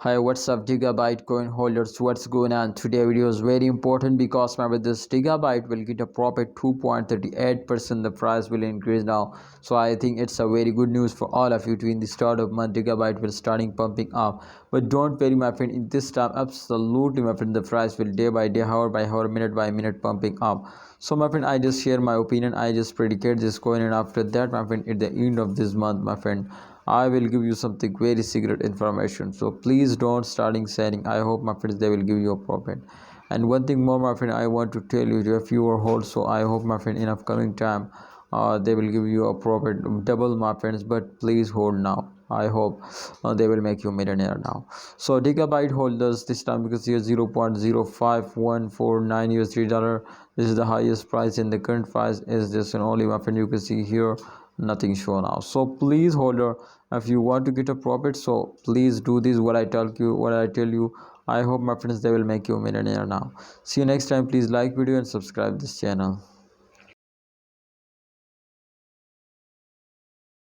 Hi, what's up, Digibyte coin holders? What's going on? Today video is very important because remember this Digibyte will get a profit 2.38%. The price will increase now. So I think it's a very good news for all of you. In the start of month, Digibyte will starting pumping up. But don't worry, my friend. In this time, absolutely, my friend, the price will day by day, hour by hour, minute by minute pumping up. So my friend, I just share my opinion. I just predicate this coin, and after that, my friend, at the end of this month, my friend, I will give you something very secret information. So please don't starting selling. I hope my friends they will give you a profit. And one thing more, my friend, I want to tell you if you are hold. So I hope my friend in upcoming time, they will give you a profit double, my friends. But please hold now. I hope they will make you millionaire now. So Digibyte holders this time because here 0.05149 USD dollar. This is the highest price in the current price is this and only, my friend, you can see here nothing show now. So please holder, if you want to get a profit, so please do this what I tell you. I hope my friends they will make you a millionaire now. See you next time. Please like video and subscribe this channel.